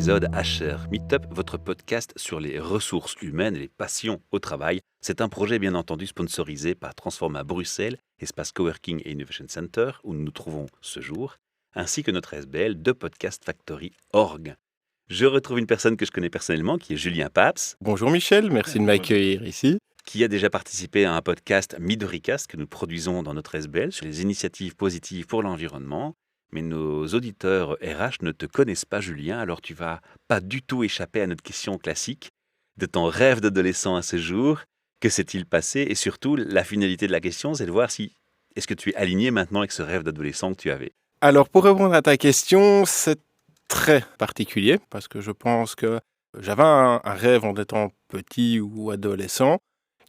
épisode HR Meetup, votre podcast sur les ressources humaines et les passions au travail. C'est un projet bien entendu sponsorisé par Transforma Bruxelles, espace Coworking et Innovation Center, où nous nous trouvons ce jour, ainsi que notre SBL de Podcast Factory Org. Je retrouve une personne que je connais personnellement, qui est Julien Paps. Bonjour Michel, merci de m'accueillir ici. Qui a déjà participé à un podcast Midoricast que nous produisons dans notre SBL sur les initiatives positives pour l'environnement. Mais nos auditeurs RH ne te connaissent pas, Julien, alors tu vas pas du tout échapper à notre question classique de ton rêve d'adolescent à ce jour. Que s'est-il passé? Et surtout, la finalité de la question, c'est de voir si est-ce que tu es aligné maintenant avec ce rêve d'adolescent que tu avais. Alors pour répondre à ta question, c'est très particulier parce que je pense que j'avais un rêve en étant petit ou adolescent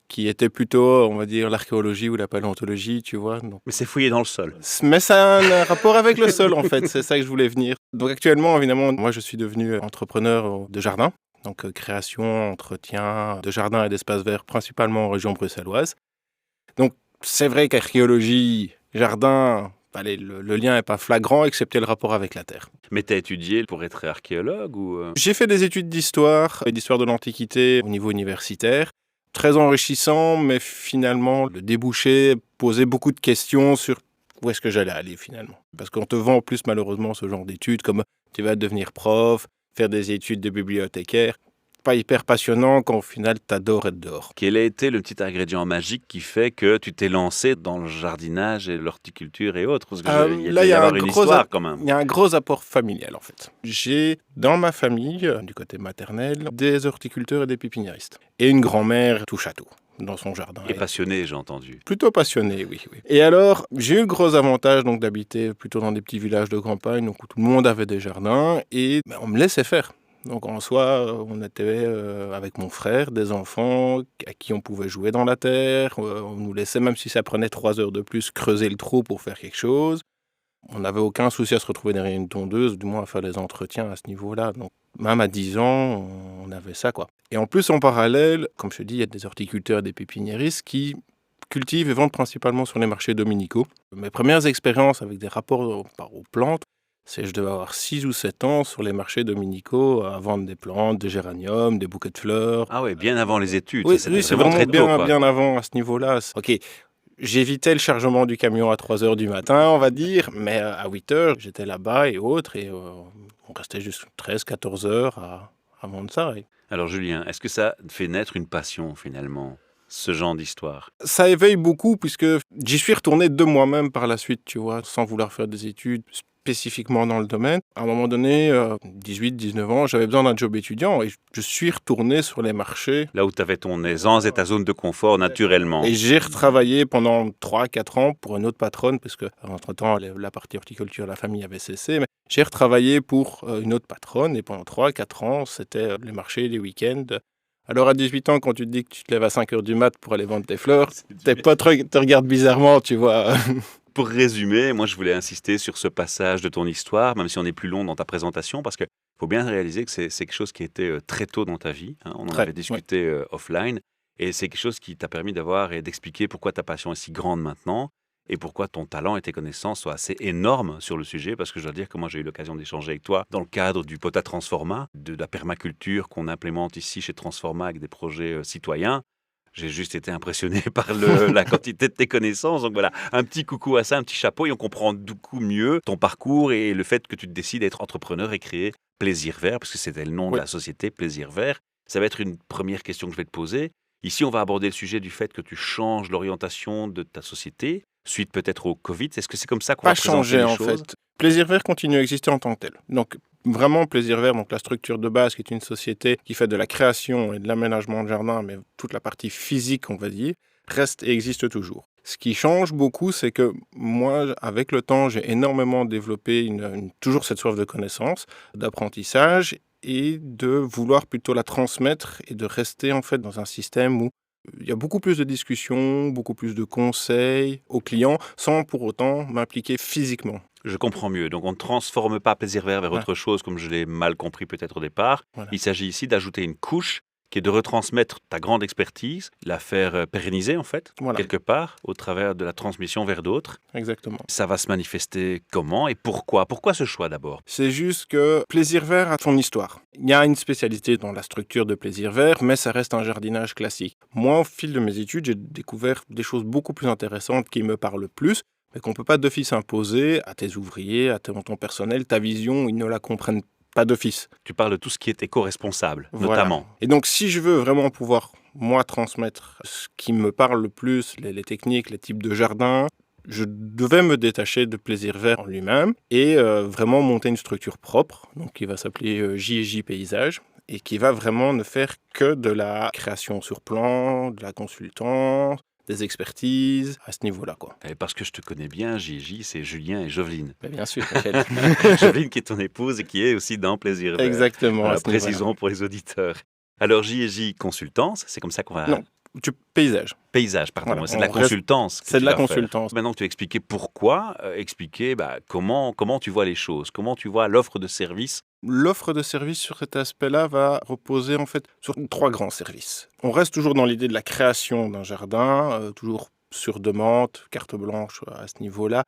qui était plutôt, on va dire, l'archéologie ou la paléontologie, tu vois. Donc, Mais c'est fouillé dans le sol. mais ça a un rapport avec le sol, en fait. C'est ça que je voulais venir. Donc actuellement, évidemment, moi, je suis devenu entrepreneur de jardin. Donc création, entretien de jardins et d'espaces verts, principalement en région bruxelloise. Donc c'est vrai qu'archéologie, jardin, le lien n'est pas flagrant, excepté le rapport avec la terre. Mais tu as étudié pour être archéologue ou J'ai fait des études d'histoire et d'histoire de l'Antiquité au niveau universitaire. Très enrichissant, mais finalement, le débouché posait beaucoup de questions sur où est-ce que j'allais aller finalement. Parce qu'on te vend en plus malheureusement ce genre d'études, comme tu vas devenir prof, faire des études de bibliothécaire. Pas hyper passionnant quand au final t'adores être dehors. Quel a été le petit ingrédient magique qui fait que tu t'es lancé dans le jardinage et l'horticulture et autres? Parce que il y a une histoire quand même. Il y a un gros apport familial en fait. J'ai dans ma famille, du côté maternel, des horticulteurs et des pépiniéristes. Et une grand-mère touche à tout dans son jardin. Et passionné, j'ai entendu. Plutôt passionné, oui. Et alors, j'ai eu le gros avantage donc d'habiter plutôt dans des petits villages de campagne, donc où tout le monde avait des jardins, et on me laissait faire. Donc en soi, on était avec mon frère, des enfants à qui on pouvait jouer dans la terre. On nous laissait, même si ça prenait 3 heures de plus, creuser le trou pour faire quelque chose. On n'avait aucun souci à se retrouver derrière une tondeuse, du moins à faire des entretiens à ce niveau-là. Donc même à 10 ans, on avait ça, quoi. Et en plus, en parallèle, comme je te dis, il y a des horticulteurs et des pépiniéristes qui cultivent et vendent principalement sur les marchés dominicaux. Mes premières expériences avec des rapports aux plantes, je devais avoir 6 ou 7 ans sur les marchés dominicaux à vendre des plantes, des géraniums, des bouquets de fleurs. Ah ouais, bien avant les études. Oui, C'était c'est vraiment vraiment très tôt, quoi. bien avant à ce niveau-là. Ok, j'évitais le chargement du camion à 3 heures du matin, on va dire, mais à 8 heures, j'étais là-bas et autres, et on restait juste 13-14 heures à vendre ça. Alors Julien, est-ce que ça fait naître une passion finalement, ce genre d'histoire? Ça éveille beaucoup puisque j'y suis retourné de moi-même par la suite, tu vois, sans vouloir faire des études spécifiquement dans le domaine. À un moment donné, 18-19 ans, j'avais besoin d'un job étudiant et je suis retourné sur les marchés. Là où tu avais ton aisance et ta zone de confort naturellement. Et j'ai retravaillé pendant 3-4 ans pour une autre patronne, parce que entre-temps, la partie horticulture, la famille avait cessé. Mais j'ai retravaillé pour une autre patronne et pendant 3-4 ans, c'était les marchés, les week-ends. Alors à 18 ans, quand tu te dis que tu te lèves à 5 heures du mat pour aller vendre tes fleurs, tes potes te regardent bizarrement, tu vois. Pour résumer, moi je voulais insister sur ce passage de ton histoire, même si on est plus long dans ta présentation, parce qu'il faut bien réaliser que c'est quelque chose qui était très tôt dans ta vie. Hein. On en avait discuté offline, et c'est quelque chose qui t'a permis d'avoir et d'expliquer pourquoi ta passion est si grande maintenant, et pourquoi ton talent et tes connaissances sont assez énormes sur le sujet, parce que je dois dire que moi j'ai eu l'occasion d'échanger avec toi dans le cadre du Pota Transforma, de la permaculture qu'on implémente ici chez Transforma avec des projets citoyens. J'ai juste été impressionné par la quantité de tes connaissances. Donc voilà, un petit coucou à ça, un petit chapeau, et on comprend beaucoup mieux ton parcours et le fait que tu te décides d'être entrepreneur et créer Plaisir Vert, parce que c'était le nom de la société, Plaisir Vert. Ça va être une première question que je vais te poser. Ici, on va aborder le sujet du fait que tu changes l'orientation de ta société, suite peut-être au Covid. Est-ce que c'est comme ça qu'on va présenter les choses ? Pas changé en fait. Plaisir Vert continue à exister en tant que tel. Donc vraiment Plaisir Vert, donc la structure de base qui est une société qui fait de la création et de l'aménagement de jardin, mais toute la partie physique, on va dire, reste et existe toujours. Ce qui change beaucoup, c'est que moi, avec le temps, j'ai énormément développé toujours cette soif de connaissance, d'apprentissage et de vouloir plutôt la transmettre et de rester en fait dans un système où il y a beaucoup plus de discussions, beaucoup plus de conseils aux clients, sans pour autant m'impliquer physiquement. Je comprends mieux. Donc, on ne transforme pas Plaisir Vert vers autre chose, comme je l'ai mal compris peut-être au départ. Voilà. Il s'agit ici d'ajouter une couche qui est de retransmettre ta grande expertise, la faire pérenniser en fait, Voilà, quelque part, au travers de la transmission vers d'autres. exactement. Ça va se manifester comment et pourquoi? Pourquoi ce choix d'abord? C'est juste que Plaisir Vert a son histoire. Il y a une spécialité dans la structure de Plaisir Vert, mais ça reste un jardinage classique. Moi, au fil de mes études, j'ai découvert des choses beaucoup plus intéressantes qui me parlent plus, mais qu'on ne peut pas d'office imposer à tes ouvriers, à ton personnel. Ta vision, ils ne la comprennent pas d'office. Tu parles de tout ce qui est éco-responsable, Voilà. notamment. Et donc, si je veux vraiment pouvoir, moi, transmettre ce qui me parle le plus, les techniques, les types de jardins, je devais me détacher de Plaisir Vert en lui-même et vraiment monter une structure propre, donc qui va s'appeler J&J Paysage, et qui va vraiment ne faire que de la création sur plan, de la consultance, des expertises à ce niveau-là, quoi. Et parce que je te connais bien, J.J., c'est Julien et Joveline. Mais bien sûr, Michel. Joveline qui est ton épouse et qui est aussi dans Plaisir Vert. Exactement. Voilà, à ce niveau-là. précisons pour les auditeurs. Alors J&J Consultance, c'est comme ça qu'on va... Non, paysage. Paysage, pardon. Voilà, C'est de la on reste- consultance. que C'est tu de la vas faire. consultance. Maintenant que tu as expliqué pourquoi, expliquer comment tu vois les choses, comment tu vois l'offre de service. L'offre de service sur cet aspect-là va reposer en fait sur 3 grands services. On reste toujours dans l'idée de la création d'un jardin, toujours sur demande, carte blanche à ce niveau-là,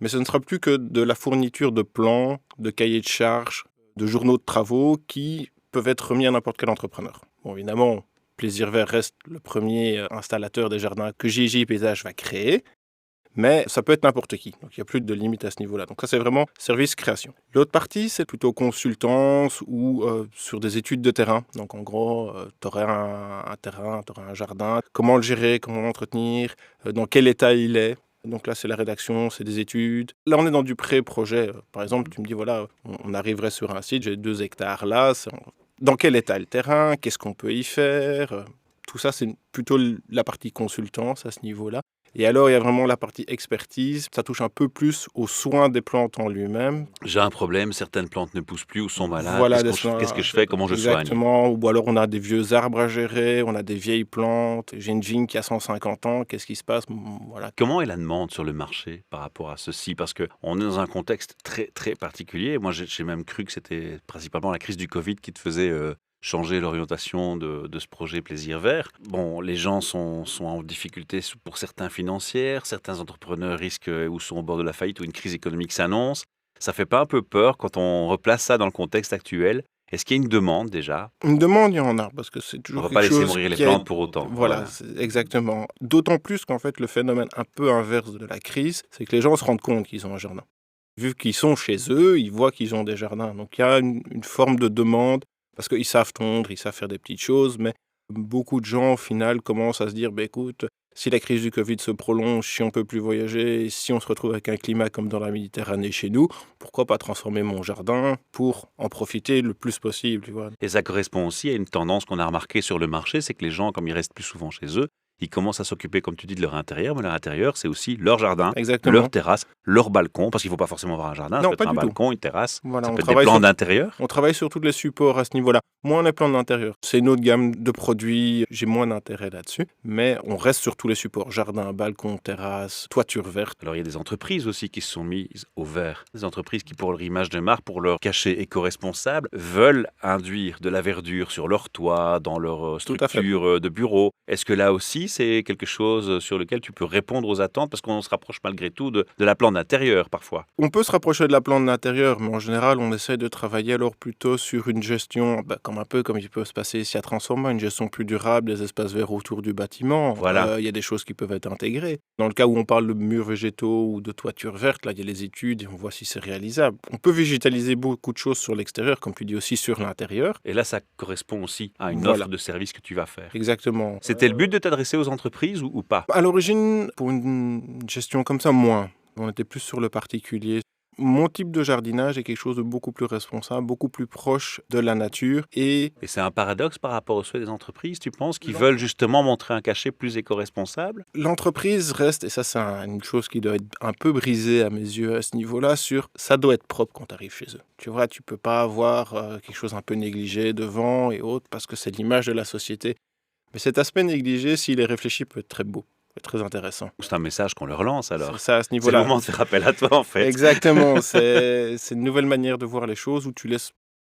mais ce ne sera plus que de la fourniture de plans, de cahiers de charges, de journaux de travaux qui peuvent être remis à n'importe quel entrepreneur. Bon, évidemment, Plaisir Vert reste le premier installateur des jardins que J&J Paysage va créer, mais ça peut être n'importe qui. Donc, il n'y a plus de limite à ce niveau-là. Donc, ça, c'est vraiment service création. L'autre partie, c'est plutôt consultance ou sur des études de terrain. Donc, en gros, tu aurais un terrain, tu aurais un jardin. Comment le gérer, comment l'entretenir, dans quel état il est. Donc là, c'est la rédaction, c'est des études. Là, on est dans du pré-projet. Par exemple, tu me dis, voilà, on arriverait sur un site, j'ai 2 hectares là. Dans quel état est le terrain? Qu'est-ce qu'on peut y faire? Tout ça, c'est plutôt la partie consultance à ce niveau-là. Et alors, il y a vraiment la partie expertise. Ça touche un peu plus aux soins des plantes en lui-même. J'ai un problème, certaines plantes ne poussent plus ou sont malades. Voilà, Qu'est-ce que je fais? Comment je soigne? exactement. Ou alors, on a des vieux arbres à gérer, on a des vieilles plantes. J'ai une vigne qui a 150 ans, qu'est-ce qui se passe? Voilà. Comment est la demande sur le marché par rapport à ceci? Parce qu'on est dans un contexte très, très particulier. Moi, j'ai même cru que c'était principalement la crise du Covid qui te faisait changer l'orientation de ce projet Plaisir Vert. Bon, les gens sont en difficulté pour certains financières, certains entrepreneurs risquent ou sont au bord de la faillite ou une crise économique s'annonce. Ça fait pas un peu peur quand on replace ça dans le contexte actuel? Est-ce qu'il y a une demande déjà? Une demande, il y en a, parce que c'est On toujours va quelque pas laisser chose mourir les qui est- plantes pour autant. Voilà, exactement. D'autant plus qu'en fait, le phénomène un peu inverse de la crise, c'est que les gens se rendent compte qu'ils ont un jardin. Vu qu'ils sont chez eux, ils voient qu'ils ont des jardins. Donc il y a une forme de demande, parce qu'ils savent tondre, ils savent faire des petites choses, mais beaucoup de gens, au final, commencent à se dire, bah, écoute, si la crise du Covid se prolonge, si on peut plus voyager, si on se retrouve avec un climat comme dans la Méditerranée chez nous, pourquoi pas transformer mon jardin pour en profiter le plus possible, tu vois. Et ça correspond aussi à une tendance qu'on a remarquée sur le marché, c'est que les gens, comme ils restent plus souvent chez eux, ils commencent à s'occuper, comme tu dis, de leur intérieur, mais leur intérieur, c'est aussi leur jardin, Exactement. leur terrasse, leur balcon, parce qu'il ne faut pas forcément avoir un jardin, ça Non, peut être pas un du tout. balcon, une terrasse, Voilà, ça on peut être des travaille plans sur- d'intérieur. On travaille sur tous les supports à ce niveau-là. Moins les plans d'intérieur. C'est une autre gamme de produits, j'ai moins d'intérêt là-dessus. Mais on reste sur tous les supports. Jardin, balcon, terrasse, toiture verte. Alors il y a des entreprises aussi qui se sont mises au vert. Des entreprises qui, pour leur image de marque, pour leur cachet éco-responsable, veulent induire de la verdure sur leur toit, dans leur Tout à fait. structure de bureau. Est-ce que là aussi, c'est quelque chose sur lequel tu peux répondre aux attentes? Parce qu'on se rapproche malgré tout de la plante d'intérieur parfois. On peut se rapprocher de la plante d'intérieur, mais en général, on essaie de travailler alors plutôt sur une gestion, comme un peu comme il peut se passer ici à Transforma, une gestion plus durable des espaces verts autour du bâtiment. Voilà. Il y a des choses qui peuvent être intégrées. Dans le cas où on parle de murs végétaux ou de toiture verte, là, il y a les études et on voit si c'est réalisable. On peut végétaliser beaucoup de choses sur l'extérieur, comme tu dis aussi sur l'intérieur. Et là, ça correspond aussi à une Voilà. offre de service que tu vas faire. Exactement. C'était le but de t'adresser aux entreprises ou pas? À l'origine, pour une gestion comme ça, moins. On était plus sur le particulier. Mon type de jardinage est quelque chose de beaucoup plus responsable, beaucoup plus proche de la nature et Et c'est un paradoxe par rapport aux souhaits des entreprises, tu penses, qui Non. veulent justement montrer un cachet plus éco-responsable? l'entreprise reste, et ça c'est une chose qui doit être un peu brisée à mes yeux à ce niveau-là, sur ça doit être propre quand tu arrives chez eux. Tu vois, tu peux pas avoir quelque chose un peu négligé devant et autres parce que c'est l'image de la société. Mais cet aspect négligé, s'il est réfléchi, peut être très beau, peut être très intéressant. C'est un message qu'on leur lance alors. C'est ça à ce C'est le niveau-là. moment de faire appel à toi en fait. Exactement, c'est une nouvelle manière de voir les choses où tu laisses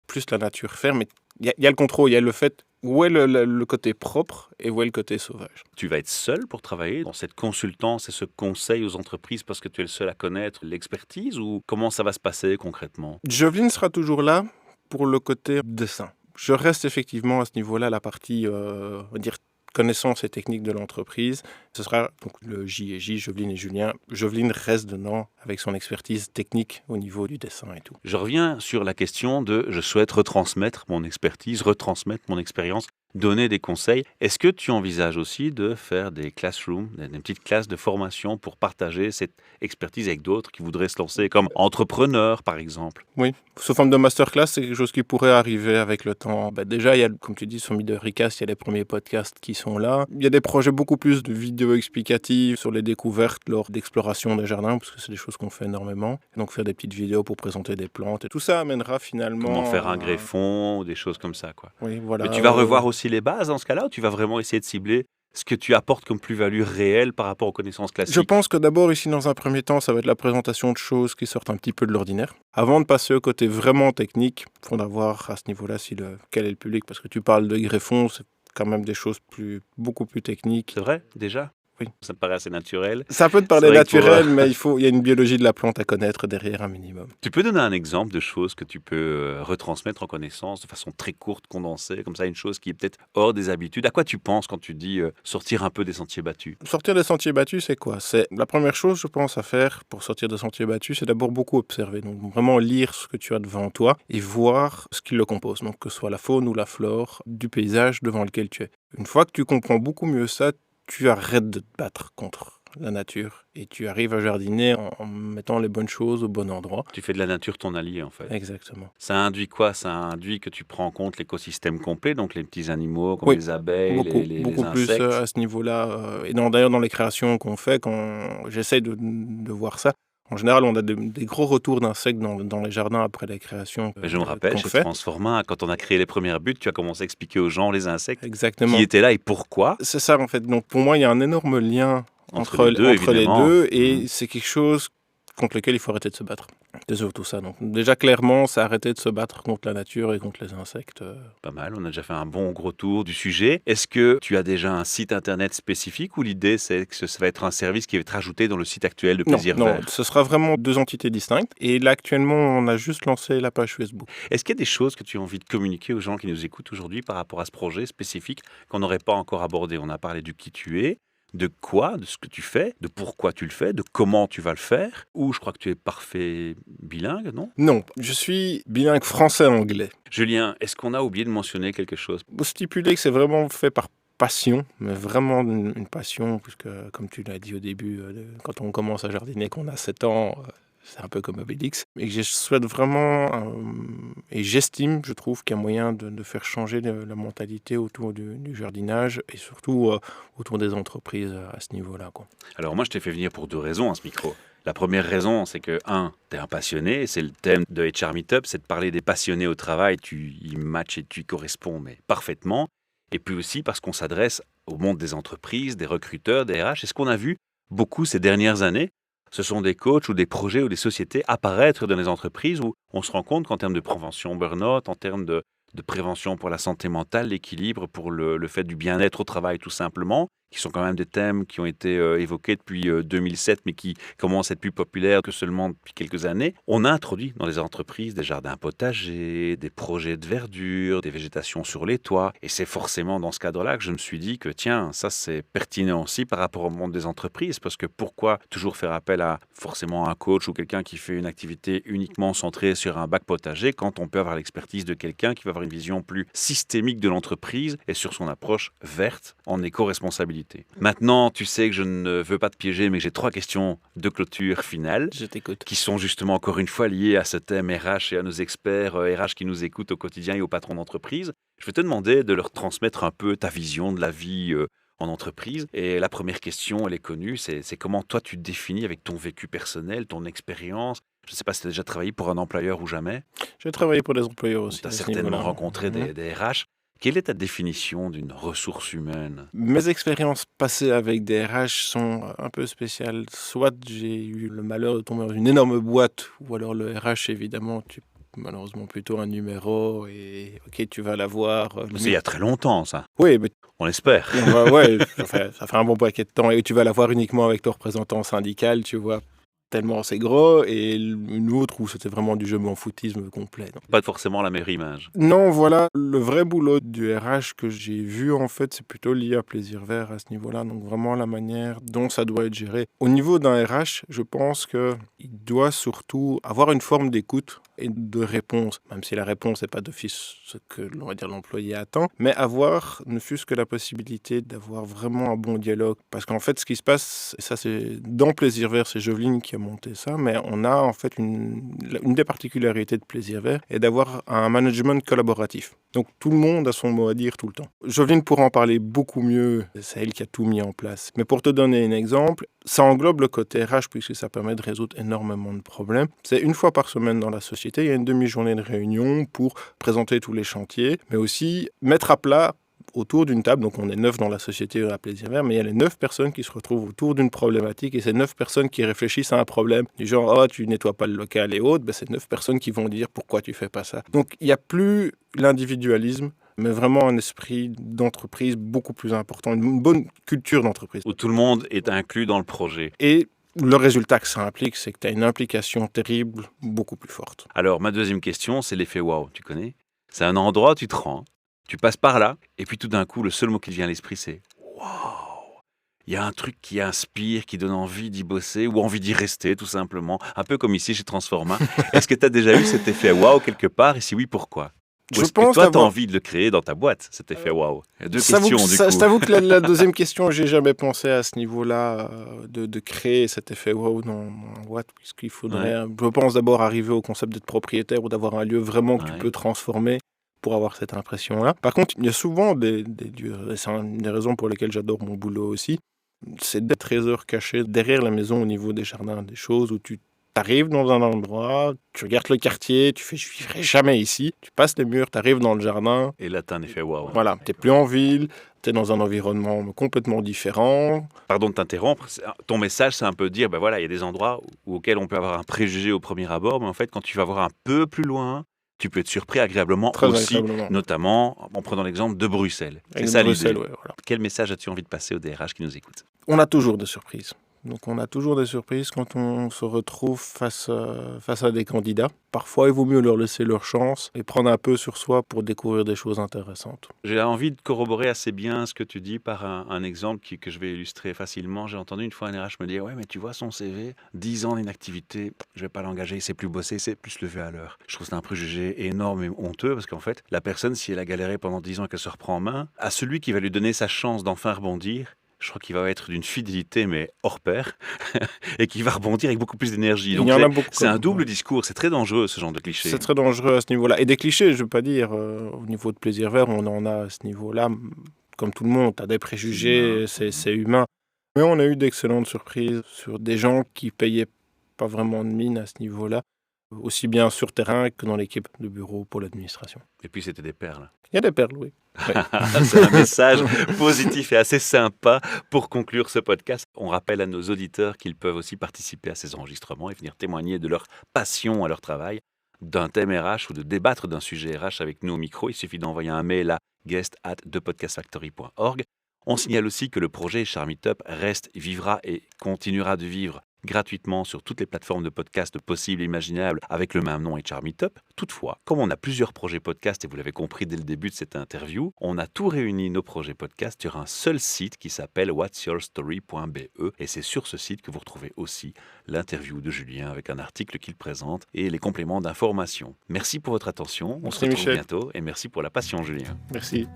plus la nature faire, mais il y a le contrôle, il y a le fait où est le côté propre et où est le côté sauvage. Tu vas être seul pour travailler dans cette consultance et ce conseil aux entreprises parce que tu es le seul à connaître l'expertise ou comment ça va se passer concrètement? Jovelin sera toujours là pour le côté dessin. Je reste effectivement à ce niveau-là la partie, on va dire, connaissance et technique de l'entreprise. Ce sera donc le J et J, Jovelin et Julien. Jovelin reste dedans avec son expertise technique au niveau du dessin et tout. Je reviens sur la question de je souhaite retransmettre mon expertise, retransmettre mon expérience, donner des conseils. Est-ce que tu envisages aussi de faire des classrooms, des petites classes de formation pour partager cette expertise avec d'autres qui voudraient se lancer comme entrepreneurs, par exemple? Oui, sous forme de masterclass, c'est quelque chose qui pourrait arriver avec le temps. Déjà, il y a, comme tu dis, sur Meet Recast, il y a les premiers podcasts qui sont là. Il y a des projets beaucoup plus de vidéos explicatives sur les découvertes lors d'exploration des jardins, parce que c'est des choses qu'on fait énormément. Et donc faire des petites vidéos pour présenter des plantes. Et tout ça amènera finalement... Comment faire un greffon ou des choses comme ça, quoi. Oui, voilà. Mais tu vas revoir aussi les bases dans ce cas-là ou tu vas vraiment essayer de cibler ce que tu apportes comme plus-value réelle par rapport aux connaissances classiques? Je pense que d'abord, ici, dans un premier temps, ça va être la présentation de choses qui sortent un petit peu de l'ordinaire. Avant de passer au côté vraiment technique, il faudra voir à ce niveau-là quel est le public, parce que tu parles de greffons, c'est quand même des choses beaucoup plus techniques. C'est vrai, déjà? Oui. Ça me paraît assez naturel. Ça peut te parler naturel, mais il y a une biologie de la plante à connaître derrière un minimum. Tu peux donner un exemple de choses que tu peux retransmettre en connaissance de façon très courte, condensée, comme ça, une chose qui est peut-être hors des habitudes. À quoi tu penses quand tu dis sortir un peu des sentiers battus? Sortir des sentiers battus, c'est quoi? C'est la première chose, je pense, à faire pour sortir des sentiers battus, c'est d'abord beaucoup observer. Donc vraiment lire ce que tu as devant toi et voir ce qui le compose. Donc que ce soit la faune ou la flore du paysage devant lequel tu es. Une fois que tu comprends beaucoup mieux ça, tu arrêtes de te battre contre la nature et tu arrives à jardiner en mettant les bonnes choses au bon endroit. Tu fais de la nature ton allié, en fait. Exactement. Ça induit quoi? Ça induit que tu prends en compte l'écosystème complet, donc les petits animaux comme les abeilles, les beaucoup plus insectes. à ce niveau-là. Et d'ailleurs, dans les créations qu'on fait, quand j'essaie de voir ça, en général, on a des gros retours d'insectes dans les jardins après les créations Mais je me rappelle, qu'on chez fait. Transforma, quand on a créé les premières buts, tu as commencé à expliquer aux gens les insectes Exactement. qui étaient là et pourquoi. C'est ça, en fait. Donc, pour moi, il y a un énorme lien entre les deux et c'est quelque chose contre lequel il faut arrêter de se battre. C'est surtout ça. Donc, déjà, clairement, c'est arrêter de se battre contre la nature et contre les insectes. Pas mal, on a déjà fait un bon gros tour du sujet. Est-ce que tu as déjà un site internet spécifique ou l'idée c'est que ça va être un service qui va être ajouté dans le site actuel de Plaisir Vert? Non, ce sera vraiment deux entités distinctes. Et là, actuellement, on a juste lancé la page Facebook. Est-ce qu'il y a des choses que tu as envie de communiquer aux gens qui nous écoutent aujourd'hui par rapport à ce projet spécifique qu'on n'aurait pas encore abordé? On a parlé du qui tu es, de quoi, de ce que tu fais, de pourquoi tu le fais, de comment tu vas le faire. Ou je crois que tu es parfait bilingue, non? Non, je suis bilingue français-anglais. Julien, est-ce qu'on a oublié de mentionner quelque chose? Pour stipuler que c'est vraiment fait par passion, mais vraiment une passion, puisque comme tu l'as dit au début, quand on commence à jardiner, qu'on a 7 ans, c'est un peu comme Obélix. Et je souhaite vraiment, et j'estime, je trouve qu'il y a moyen de faire changer la mentalité autour du jardinage et surtout autour des entreprises à ce niveau-là, quoi. Alors moi, je t'ai fait venir pour deux raisons à ce micro. La première raison, c'est que, tu es un passionné, c'est le thème de HR Meetup, c'est de parler des passionnés au travail, tu y matches et tu y corresponds mais parfaitement. Et puis aussi parce qu'on s'adresse au monde des entreprises, des recruteurs, des RH. Et ce qu'on a vu beaucoup ces dernières années, ce sont des coachs ou des projets ou des sociétés apparaître dans les entreprises où on se rend compte qu'en termes de prévention burn-out, en termes de prévention pour la santé mentale, l'équilibre, pour le fait du bien-être au travail tout simplement, qui sont quand même des thèmes qui ont été évoqués depuis 2007, mais qui commencent à être plus populaires que seulement depuis quelques années. On a introduit dans les entreprises des jardins potagers, des projets de verdure, des végétations sur les toits. Et c'est forcément dans ce cadre-là que je me suis dit que tiens, ça c'est pertinent aussi par rapport au monde des entreprises, parce que pourquoi toujours faire appel à forcément un coach ou quelqu'un qui fait une activité uniquement centrée sur un bac potager quand on peut avoir l'expertise de quelqu'un qui va avoir une vision plus systémique de l'entreprise et sur son approche verte en éco-responsabilité. Maintenant, tu sais que je ne veux pas te piéger, mais que j'ai 3 questions de clôture finale. Je t'écoute. Qui sont justement encore une fois liées à ce thème RH et à nos experts RH qui nous écoutent au quotidien et aux patrons d'entreprise. Je vais te demander de leur transmettre un peu ta vision de la vie en entreprise. Et la première question, elle est connue, c'est comment toi tu te définis avec ton vécu personnel, ton expérience. Je ne sais pas si tu as déjà travaillé pour un employeur ou jamais. J'ai travaillé pour des employeurs aussi. Tu as certainement rencontré des RH. Quelle est ta définition d'une ressource humaine? Mes expériences passées avec des RH sont un peu spéciales. Soit j'ai eu le malheur de tomber dans une énorme boîte, ou alors le RH, évidemment, tu malheureusement plutôt un numéro et ok, tu vas l'avoir. C'est il y a très longtemps, ça. Oui, mais On espère. ouais, ça fait un bon paquet de temps et tu vas l'avoir uniquement avec ton représentant syndical, tu vois. Tellement c'est gros, et une autre où c'était vraiment du je m'en foutisme complet. Donc. Pas forcément la meilleure image. Non, voilà, le vrai boulot du RH que j'ai vu, en fait, c'est plutôt lié à Plaisir Vert à ce niveau-là. Donc vraiment la manière dont ça doit être géré. Au niveau d'un RH, je pense qu'il doit surtout avoir une forme d'écoute et de réponse, même si la réponse n'est pas d'office ce que l'on va dire l'employé attend, mais avoir ne fût-ce que la possibilité d'avoir vraiment un bon dialogue. Parce qu'en fait, ce qui se passe, et ça c'est dans Plaisir Vert, c'est Joveline qui a monté ça, mais on a en fait une des particularités de Plaisir Vert est d'avoir un management collaboratif. Donc tout le monde a son mot à dire tout le temps. Joveline pourra en parler beaucoup mieux, c'est elle qui a tout mis en place. Mais pour te donner un exemple, ça englobe le côté RH puisque ça permet de résoudre énormément de problèmes. C'est une fois par semaine dans la société, il y a une demi-journée de réunion pour présenter tous les chantiers, mais aussi mettre à plat autour d'une table, donc on est 9 dans la société à Plaisir Vert, mais il y a les 9 personnes qui se retrouvent autour d'une problématique et c'est 9 personnes qui réfléchissent à un problème, du genre « oh, tu nettoies pas le local et autres », c'est 9 personnes qui vont dire « pourquoi tu fais pas ça ». Donc il n'y a plus l'individualisme, mais vraiment un esprit d'entreprise beaucoup plus important, une bonne culture d'entreprise. Où tout le monde est inclus dans le projet. Et le résultat que ça implique, c'est que tu as une implication terrible, beaucoup plus forte. Alors, ma deuxième question, c'est l'effet waouh, tu connais ? C'est un endroit où tu te rends, tu passes par là, et puis tout d'un coup, le seul mot qui te vient à l'esprit, c'est waouh. Il y a un truc qui inspire, qui donne envie d'y bosser, ou envie d'y rester, tout simplement. Un peu comme ici chez Transforma. Est-ce que tu as déjà eu cet effet waouh quelque part, et si oui, pourquoi ? Ou est-ce que toi, tu as envie de le créer dans ta boîte, cet effet waouh ? Il y a deux questions, du coup. Je t'avoue que la deuxième question, j'ai jamais pensé à ce niveau-là, de créer cet effet waouh dans ma boîte, puisqu'il faudrait, je pense, d'abord arriver au concept d'être propriétaire ou d'avoir un lieu vraiment que tu peux transformer pour avoir cette impression-là. Par contre, il y a souvent des lieux, et c'est une des raisons pour lesquelles j'adore mon boulot aussi, c'est des trésors cachés derrière la maison au niveau des jardins, des choses où tu arrives dans un endroit, tu regardes le quartier, tu fais « je ne vivrai jamais ici », tu passes les murs, tu arrives dans le jardin. Et là, tu as un effet waouh. Voilà, tu n'es plus en ville, tu es dans un environnement complètement différent. Pardon de t'interrompre, ton message, c'est un peu de dire, ben voilà, il y a des endroits auxquels on peut avoir un préjugé au premier abord, mais en fait, quand tu vas voir un peu plus loin, tu peux être surpris agréablement aussi, notamment en prenant l'exemple de Bruxelles. C'est ça l'idée. Ouais, voilà. Quel message as-tu envie de passer aux DRH qui nous écoutent ? On a toujours des surprises. Donc on a toujours des surprises quand on se retrouve face à des candidats. Parfois, il vaut mieux leur laisser leur chance et prendre un peu sur soi pour découvrir des choses intéressantes. J'ai envie de corroborer assez bien ce que tu dis par un exemple que je vais illustrer facilement. J'ai entendu une fois un RH me dire « ouais, mais tu vois son CV, 10 ans d'inactivité, je vais pas l'engager, il sait plus bosser, il sait plus se lever à l'heure. » Je trouve que c'est un préjugé énorme et honteux parce qu'en fait, la personne, si elle a galéré pendant 10 ans et qu'elle se reprend en main, à celui qui va lui donner sa chance d'enfin rebondir, je crois qu'il va être d'une fidélité, mais hors pair, et qui va rebondir avec beaucoup plus d'énergie. Donc c'est un double discours, c'est très dangereux ce genre de cliché. C'est très dangereux à ce niveau-là. Et des clichés, je ne veux pas dire, au niveau de Plaisir Vert, on en a à ce niveau-là. Comme tout le monde, tu as des préjugés, c'est humain. Mais on a eu d'excellentes surprises sur des gens qui ne payaient pas vraiment de mine à ce niveau-là, aussi bien sur terrain que dans l'équipe de bureau pour l'administration. Et puis c'était des perles. Il y a des perles, oui. C'est un message positif et assez sympa pour conclure ce podcast. On rappelle à nos auditeurs qu'ils peuvent aussi participer à ces enregistrements et venir témoigner de leur passion à leur travail, d'un thème RH ou de débattre d'un sujet RH avec nous au micro. Il suffit d'envoyer un mail à guest@thepodcastfactory.org. On signale aussi que le projet Charmeetup reste, vivra et continuera de vivre gratuitement sur toutes les plateformes de podcast possibles et imaginables avec le même nom et Charmeetup. Toutefois, comme on a plusieurs projets podcast et vous l'avez compris dès le début de cette interview, on a tout réuni nos projets podcast sur un seul site qui s'appelle whatsyourstory.be et c'est sur ce site que vous retrouvez aussi l'interview de Julien avec un article qu'il présente et les compléments d'information. Merci pour votre attention, on se retrouve bientôt et merci pour la passion Julien. Merci.